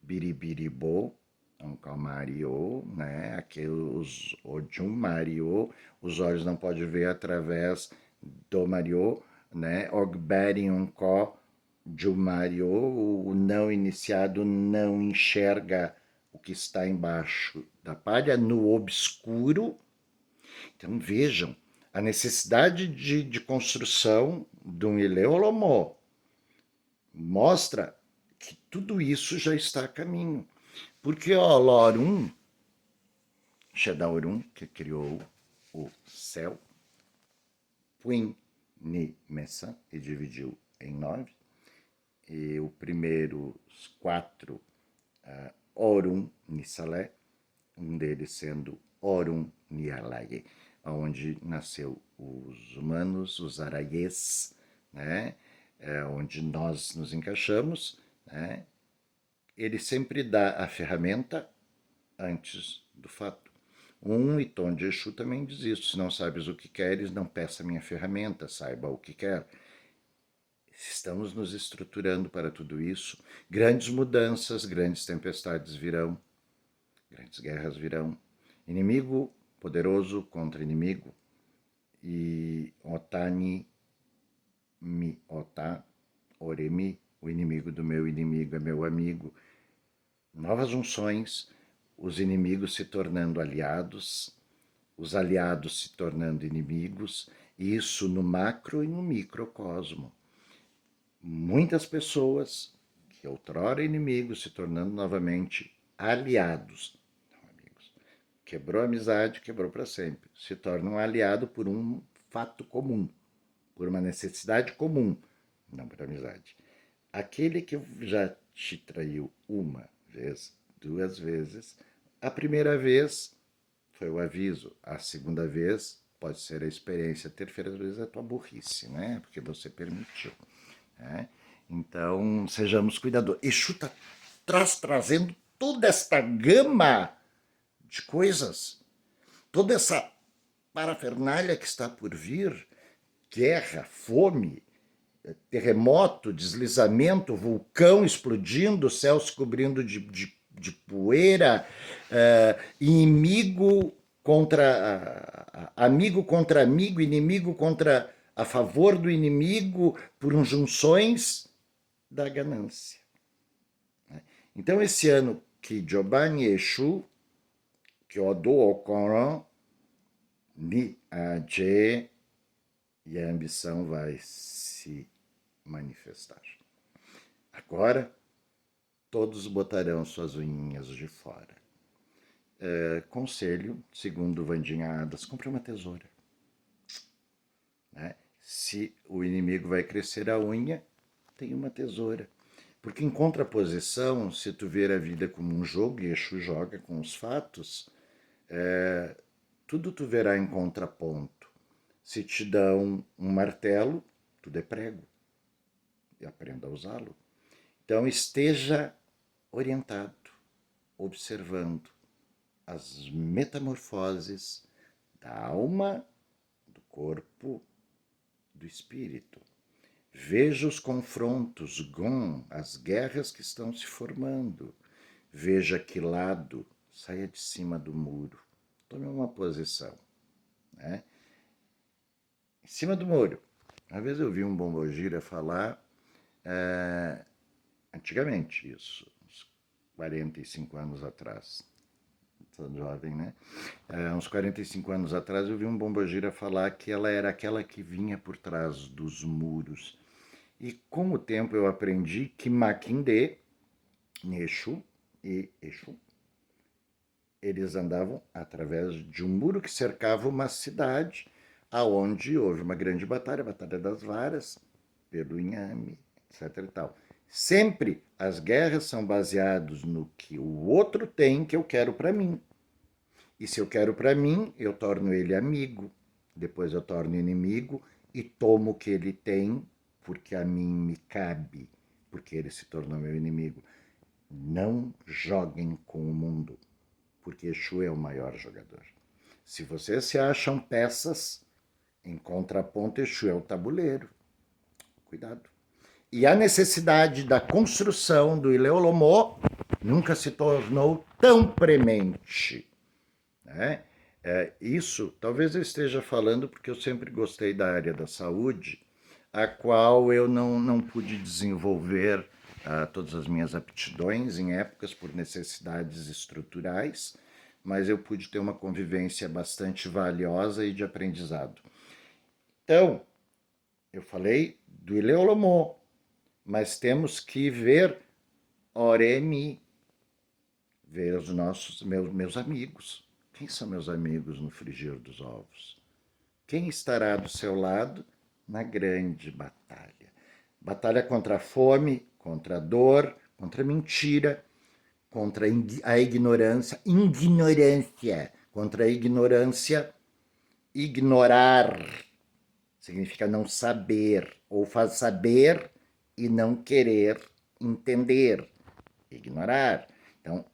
Biribiribo, Ankalmario, né? Aqui os Ojum Mario, os olhos não podem ver através do Mario, né? Ogberium Ko Jumario, o não iniciado não enxerga o que está embaixo da palha no obscuro. Então vejam a necessidade de construção de um Ileolomó mostra que tudo isso já está a caminho. Porque o Lorum, Shadaurum, que criou o céu, Puin Ni Messa, e dividiu em 9, e o primeiro 4, Orum Nisalé, um deles sendo Orum Nialaye, onde nasceu os humanos, os araiês, né? Onde nós nos encaixamos, né? Ele sempre dá a ferramenta antes do fato. Um Iton de Exu também diz isso: se não sabes o que queres, não peça minha ferramenta, saiba o que quer. Estamos nos estruturando para tudo isso. Grandes mudanças, grandes tempestades virão, grandes guerras virão. Inimigo poderoso contra inimigo. E Otani mi Ota, Oremi, o inimigo do meu inimigo é meu amigo. Novas junções, os inimigos se tornando aliados, os aliados se tornando inimigos, isso no macro e no microcosmo. Muitas pessoas que outrora inimigos se tornando novamente aliados, não amigos. Quebrou a amizade, quebrou para sempre. Se torna um aliado por um fato comum, por uma necessidade comum, não por amizade. Aquele que já te traiu uma vez, 2 vezes, a primeira vez foi o aviso, a segunda vez pode ser a experiência, a terceira vez é a tua burrice, né? Porque você permitiu. Né? Então, sejamos cuidadosos. Exu está trazendo toda esta gama de coisas, toda essa parafernália que está por vir, guerra, fome, terremoto, deslizamento, vulcão explodindo, céu se cobrindo de poeira, inimigo contra amigo contra amigo, inimigo contra a favor do inimigo por junções da ganância. Então esse ano que Giovanni Exu, que Odo Okoron, Ni Aje, e a ambição vai se manifestar. Agora, todos botarão suas unhinhas de fora. Conselho, segundo Vandinha Adas, compre uma tesoura. Né? Se o inimigo vai crescer a unha, tem uma tesoura. Porque em contraposição, se tu ver a vida como um jogo, e Exu joga com os fatos, tudo tu verá em contraponto. Se te dão um martelo, tudo é prego. E aprenda a usá-lo. Então esteja orientado, observando as metamorfoses da alma, do corpo, do espírito. Veja os confrontos, as guerras que estão se formando. Veja que lado, saia de cima do muro. Tome uma posição. Né? Em cima do muro. Uma vez eu vi um bombogira falar, antigamente isso, uns 45 anos atrás, sou jovem, né? Uns 45 anos atrás eu vi um bombogira falar que ela era aquela que vinha por trás dos muros. E com o tempo eu aprendi que Makinde, Exu e Exu, eles andavam através de um muro que cercava uma cidade, aonde houve uma grande batalha, a Batalha das Varas, pelo Inhame, etc. e tal. Sempre as guerras são baseadas no que o outro tem que eu quero para mim. E se eu quero para mim, eu torno ele amigo, depois eu torno inimigo e tomo o que ele tem porque a mim me cabe, porque ele se tornou meu inimigo. Não joguem com o mundo, porque Exu é o maior jogador. Se vocês se acham peças, em contraponto, Exu é o tabuleiro. Cuidado. E a necessidade da construção do Ileolomô nunca se tornou tão premente. Né? Isso, talvez eu esteja falando porque eu sempre gostei da área da saúde, a qual eu não pude desenvolver todas as minhas aptidões em épocas por necessidades estruturais, mas eu pude ter uma convivência bastante valiosa e de aprendizado. Então, eu falei do Ileolomô, mas temos que ver Oremi, ver os meus amigos. Quem são meus amigos no frigir dos ovos? Quem estará do seu lado na grande batalha? Batalha contra a fome, contra a dor, contra a mentira, contra a ignorância, contra a ignorância, ignorar significa não saber, ou faz saber e não querer entender, ignorar. Então,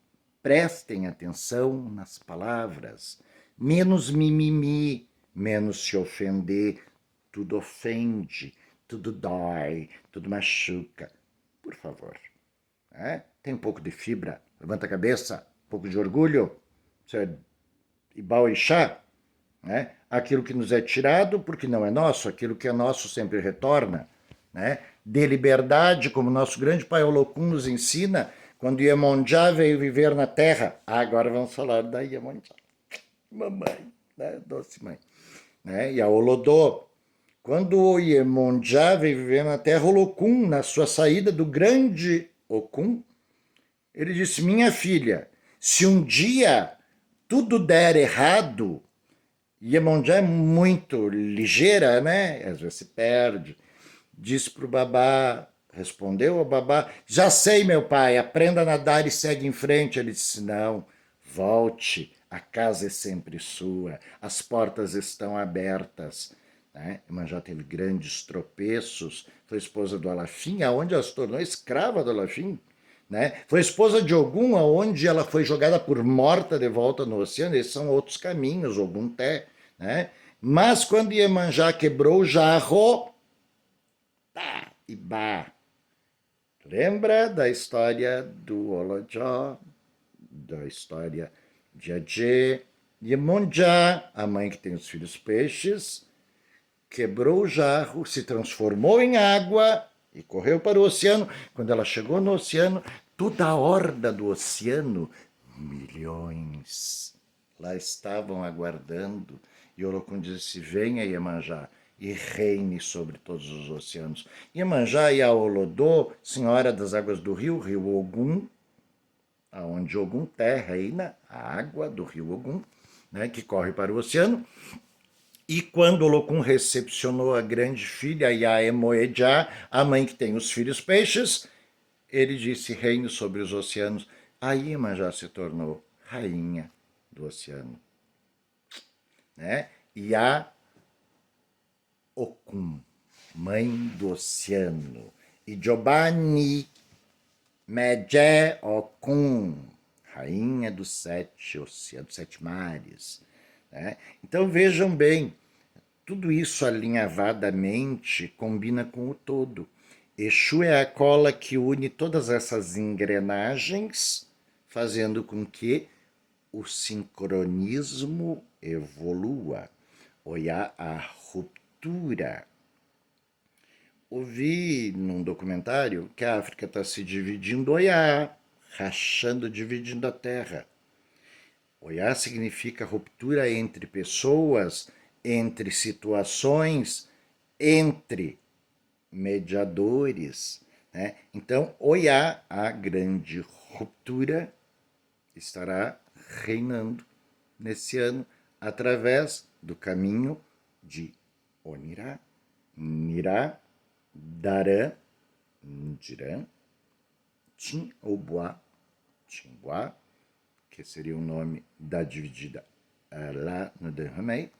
prestem atenção nas palavras. Menos mimimi, menos se ofender. Tudo ofende, tudo dói, tudo machuca. Por favor. Tem um pouco de fibra, levanta a cabeça, um pouco de orgulho. Isso é Ibaorixá. Aquilo que nos é tirado porque não é nosso, aquilo que é nosso sempre retorna. De liberdade, como nosso grande pai Olokun nos ensina, quando Iemonjá veio viver na terra. Agora vamos falar da Iemonjá. Mamãe, doce mãe. E a Olodô. Quando o Iemonjá veio viver na terra, Olokun, na sua saída do grande Okun, ele disse, minha filha, se um dia tudo der errado, Iemonjá é muito ligeira, né? Às vezes se perde. Disse para o babá, respondeu ao babá, já sei, meu pai, aprenda a nadar e segue em frente. Ele disse, não, volte, a casa é sempre sua, as portas estão abertas. Iemonjá teve grandes tropeços, foi esposa do Alafim, aonde ela se tornou escrava do Alafim. Foi esposa de Ogum, aonde ela foi jogada por morta de volta no oceano. Esses são outros caminhos, Ogum Té. Mas quando Iemanjá quebrou o jarro, tá, e bah. Lembra da história do Olojó, da história de Adjê? Iemonjá, a mãe que tem os filhos peixes, quebrou o jarro, se transformou em água e correu para o oceano. Quando ela chegou no oceano, toda a horda do oceano, milhões, lá estavam aguardando. E Olokun disse, venha Iemanjá e reine sobre todos os oceanos. Iemanjá e a Olodô, senhora das águas do rio Ogum, aonde Ogum Té reina, a água do rio Ogum, que corre para o oceano. E quando Olokun recepcionou a grande filha, Yaemoedjá, a mãe que tem os filhos peixes, ele disse, reine sobre os oceanos. Aí Iemanjá se tornou rainha do oceano. E a Okun, mãe do oceano. E Giovanni Medjé Okun, rainha dos 7 oceanos, 7 mares. Então vejam bem, tudo isso alinhavadamente combina com o todo. Exu é a cola que une todas essas engrenagens, fazendo com que o sincronismo evolua. Olhar a ruptura. Ouvi num documentário que a África está se dividindo, Oiá, rachando, dividindo a terra. Oiá significa ruptura entre pessoas, entre situações, entre mediadores. Então, Oiá, a grande ruptura, estará reinando nesse ano através do caminho de Onirá, Nirá, Darã, Ndirã, Tim ou Boá, Timboá, que seria o nome da dividida lá no Dhammaí,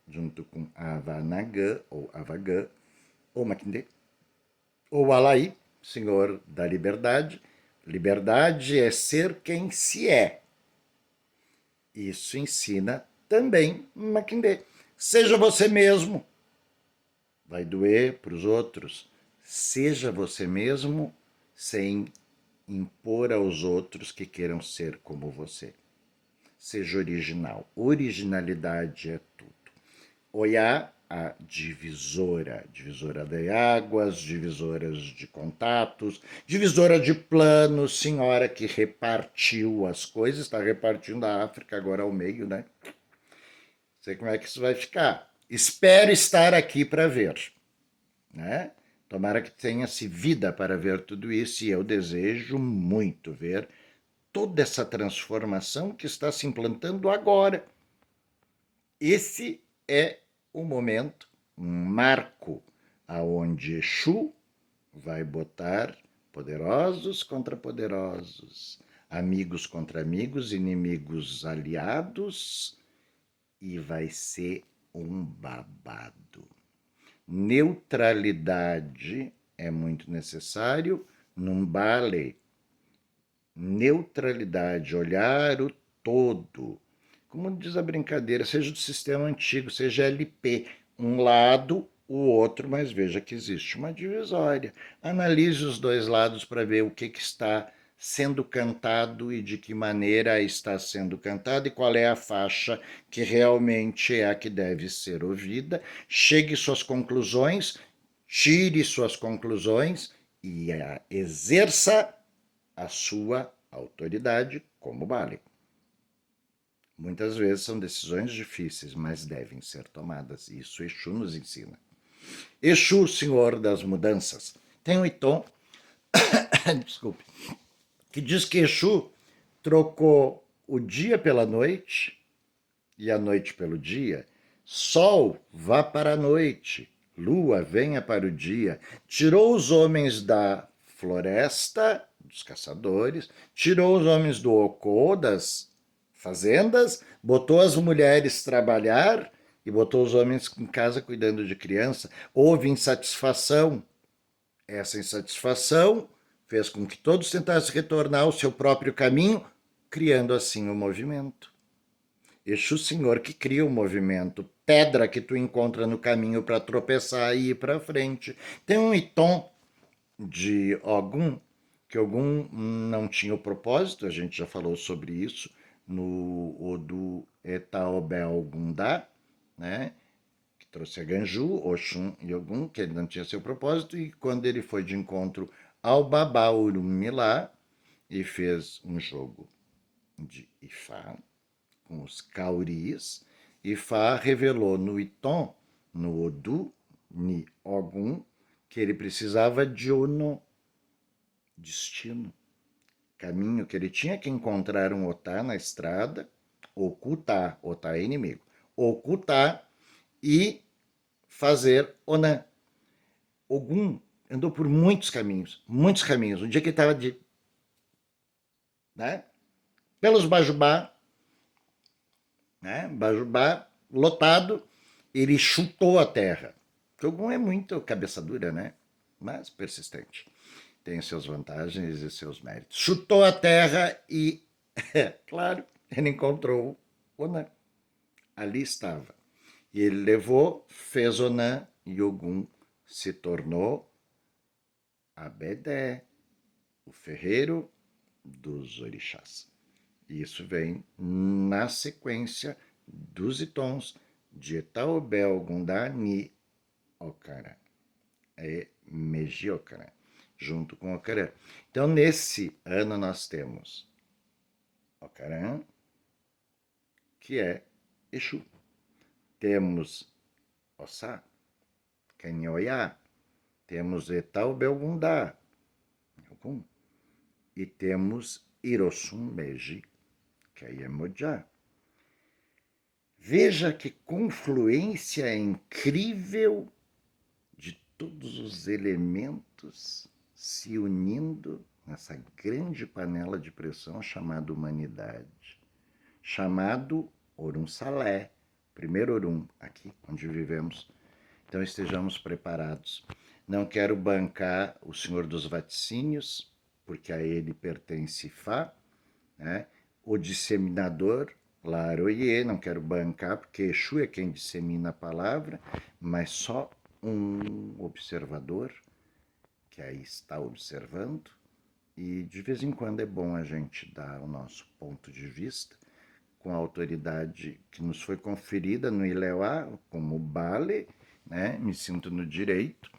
junto com Avanagã ou Avagã, ou Makindê, ou Alaí, Senhor da Liberdade. Liberdade é ser quem se é. Isso ensina também Makindê. Seja você mesmo. Vai doer para os outros. Seja você mesmo sem impor aos outros que queiram ser como você. Seja original. Originalidade é tudo. Oiá, a divisora de águas, divisoras de contatos, divisora de planos, senhora que repartiu as coisas, está repartindo a África agora ao meio, né? Não sei como é que isso vai ficar. Espero estar aqui para ver, né? Tomara que tenha-se vida para ver tudo isso e eu desejo muito ver toda essa transformação que está se implantando agora. Esse é o momento, um marco, aonde Exu vai botar poderosos contra poderosos, amigos contra amigos, inimigos aliados, e vai ser um babado. Neutralidade é muito necessário num balé. Neutralidade, olhar o todo. Como diz a brincadeira, seja do sistema antigo, seja LP, um lado, o outro, mas veja que existe uma divisória. Analise os dois lados para ver o que está sendo cantado e de que maneira está sendo cantado e qual é a faixa que realmente é a que deve ser ouvida. Chegue suas conclusões, tire suas conclusões e exerça a sua autoridade como vale. Muitas vezes são decisões difíceis, mas devem ser tomadas. Isso Exu nos ensina. Exu, senhor das mudanças. Tem um Iton, desculpe, que diz que Exu trocou o dia pela noite e a noite pelo dia. Sol, vá para a noite. Lua, venha para o dia. Tirou os homens da floresta, dos caçadores, tirou os homens do ocô, das fazendas, botou as mulheres trabalhar e botou os homens em casa cuidando de criança. Houve insatisfação. Essa insatisfação fez com que todos tentassem retornar ao seu próprio caminho, criando assim o movimento. Exu, senhor, que cria o movimento, pedra que tu encontra no caminho para tropeçar e ir para frente. Tem um Iton de Ogum, que Ogum não tinha o propósito, a gente já falou sobre isso no Odu Etaobé Ogundá, né? Que trouxe a Ganju, Oxum e Ogum, que ele não tinha seu propósito, e quando ele foi de encontro ao Babá Urumilá e fez um jogo de Ifá com os cauris, Ifá revelou no Iton, no Odu, Ni Ogum, que ele precisava de Ono, destino, caminho, que ele tinha que encontrar um Otá na estrada, ocultar, Otá é inimigo, ocultar e fazer Onã. Ogum andou por muitos caminhos. Um dia que ele estava de, né, pelos Bajubá, né, Bajubá lotado, ele chutou a terra. Ogum é muito cabeça dura, né? Mas persistente. Tem suas vantagens e seus méritos. Chutou a terra e, claro, ele encontrou Onã. Ali estava. E ele levou, fez Onã e Ogum se tornou Abedé, o ferreiro dos orixás. E isso vem na sequência dos itons de Etaobé Ogundá Ni Ocará. É Meji Ocará, junto com Ocarã. Então, nesse ano, nós temos Ocarã, que é Exu. Temos Ossá, que é Nhoiá. Temos Etaobé Ogundá, Ogum. E temos Irossum Meji, que é Iemoja. Veja que confluência incrível de todos os elementos se unindo nessa grande panela de pressão chamada humanidade, chamado Orum Salé, primeiro Orum, aqui onde vivemos. Então estejamos preparados. Não quero bancar o Senhor dos Vaticínios, porque a ele pertence Fá, né? O disseminador, Laroye, não quero bancar, porque Exu é quem dissemina a palavra, mas só um observador que aí está observando, e de vez em quando é bom a gente dar o nosso ponto de vista com a autoridade que nos foi conferida no Ileuá, como Bale, né? Me sinto no direito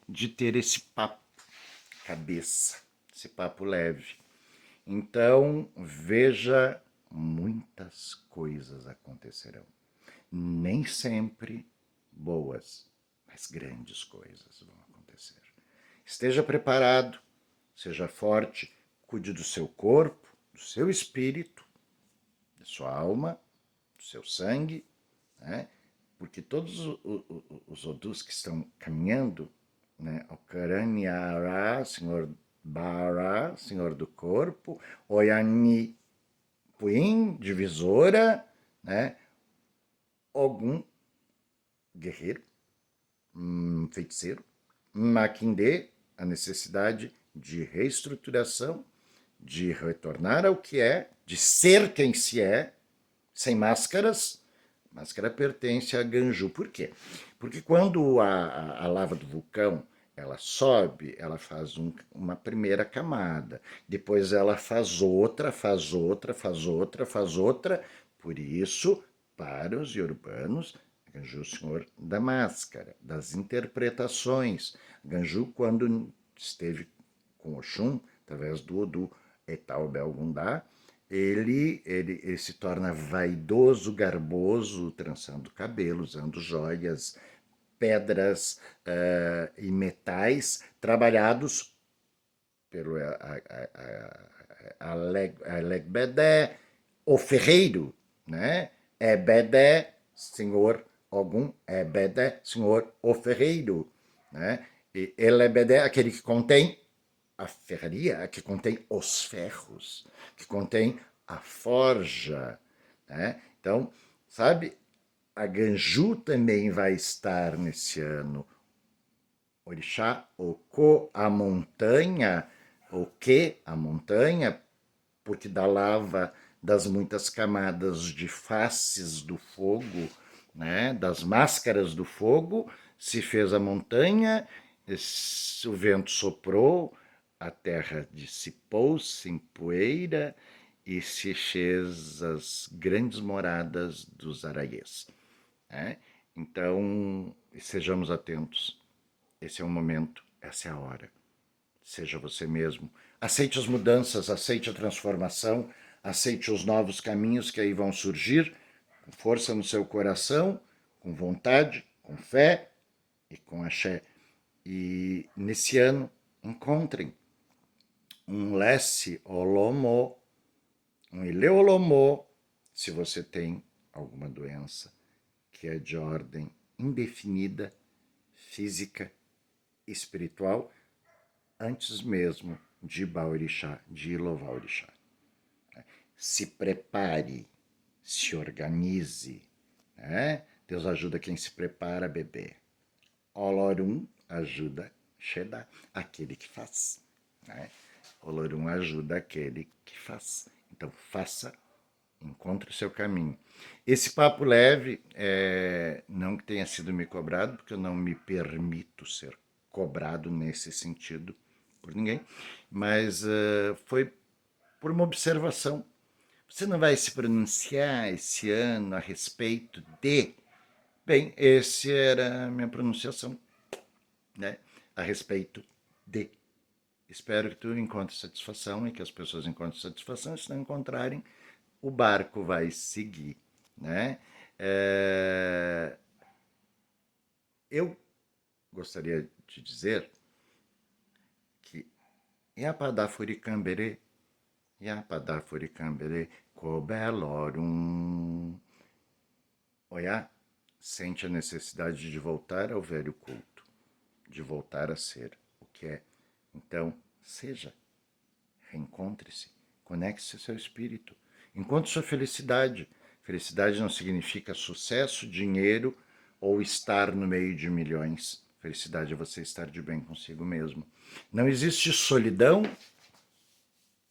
de ter esse papo cabeça, esse papo leve. Então, veja, muitas coisas acontecerão. Nem sempre boas, mas grandes coisas vão acontecer. Esteja preparado, seja forte, cuide do seu corpo, do seu espírito, da sua alma, do seu sangue, né? Porque todos os odus que estão caminhando, né? O Karanyara, Senhor Bara, Senhor do corpo, Oyani Puin, divisora, né? Ogum, guerreiro, feiticeiro, Makinde, a necessidade de reestruturação, de retornar ao que é, de ser quem se é, sem máscaras. Máscara pertence a Ganju. Por quê? Porque quando a lava do vulcão ela sobe, ela faz uma primeira camada, depois ela faz outra, faz outra, faz outra, faz outra. Por isso, para os iorubanos, Ganju é o senhor da máscara, das interpretações. Ganju, quando esteve com Oxum, através do Odu Etal Belgundá, ele se torna vaidoso, garboso, trançando cabelo, usando joias, pedras e metais trabalhados pelo Alegbedé, o ferreiro, né? Ebedé, senhor Ogum, Ebedé, senhor o ferreiro, né? E Elebedé, aquele que contém a ferraria, que contém os ferros, que contém a forja, né? Então, sabe, a Ganju também vai estar nesse ano. Orixá, Oko, a montanha, o que? A montanha, porque da lava, das muitas camadas de faces do fogo, né, das máscaras do fogo, se fez a montanha, o vento soprou, a terra dissipou-se em poeira e se fez as grandes moradas dos araiês. Né? Então, sejamos atentos. Esse é o momento, essa é a hora. Seja você mesmo. Aceite as mudanças, aceite a transformação, aceite os novos caminhos que aí vão surgir, com força no seu coração, com vontade, com fé e com axé. E nesse ano, encontrem um Lesse Olomo, um Ileolomô, se você tem alguma doença que é de ordem indefinida, física, espiritual, antes mesmo de Baorixá, de Ilovaorixá. Se prepare, se organize. Né? Deus ajuda quem se prepara, bebê. Olorum ajuda Xedá, aquele que faz. Né? Olorum ajuda aquele que faz. Então faça, encontre o seu caminho. Esse papo leve, não que tenha sido me cobrado, porque eu não me permito ser cobrado nesse sentido por ninguém, mas foi por uma observação. Você não vai se pronunciar esse ano a respeito de... Bem, essa era a minha pronunciação, né? A respeito de. Espero que tu encontre satisfação e que as pessoas encontrem satisfação. Se não encontrarem, o barco vai seguir, né? Eu gostaria de dizer que Yapadafuricambere, Cobelorum. Oiá sente a necessidade de voltar ao velho culto, de voltar a ser o que é. Então, seja, reencontre-se, conecte-se ao seu espírito, encontre sua felicidade. Felicidade não significa sucesso, dinheiro ou estar no meio de milhões. Felicidade é você estar de bem consigo mesmo. Não existe solidão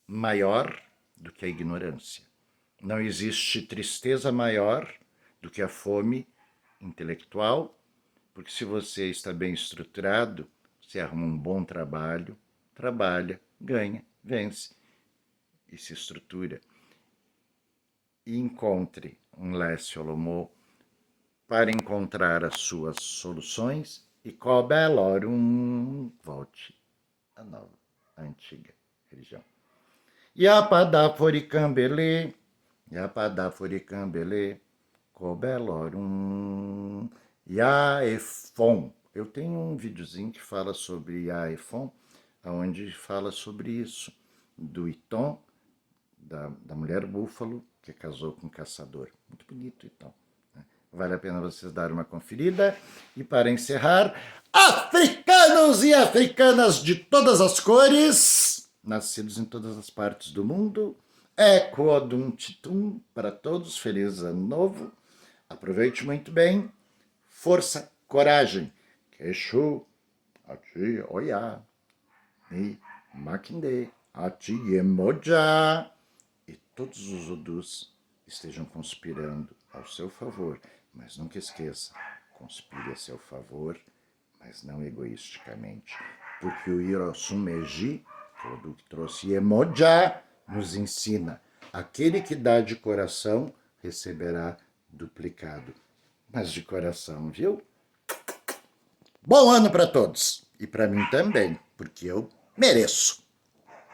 maior do que a ignorância. Não existe tristeza maior do que a fome intelectual, porque se você está bem estruturado, você arruma um bom trabalho, trabalha, ganha, vence e se estrutura. E encontre um Lécio Lomô para encontrar as suas soluções e cobelorum volte à nova, à antiga religião. Yapadafuricambele, Yapadafuricambele, cobelorum, Yaefon. Eu tenho um videozinho que fala sobre Yaefon, onde fala sobre isso, do Iton, da mulher búfalo, que casou com um caçador. Muito bonito, Iton. Vale a pena vocês darem uma conferida. E para encerrar, africanos e africanas de todas as cores, nascidos em todas as partes do mundo, Eco Odum Titum para todos, feliz ano novo, aproveite muito bem, força, coragem, Queixo, Ati, Oiá, Mi, Makinde, Ati, Yemoja, e todos os Odus estejam conspirando ao seu favor, mas nunca esqueça, conspire a seu favor, mas não egoisticamente, porque o Hirosumeji, todo que trouxe Yemoja, nos ensina, aquele que dá de coração receberá duplicado, mas de coração, viu? Bom ano para todos, e para mim também, porque eu mereço.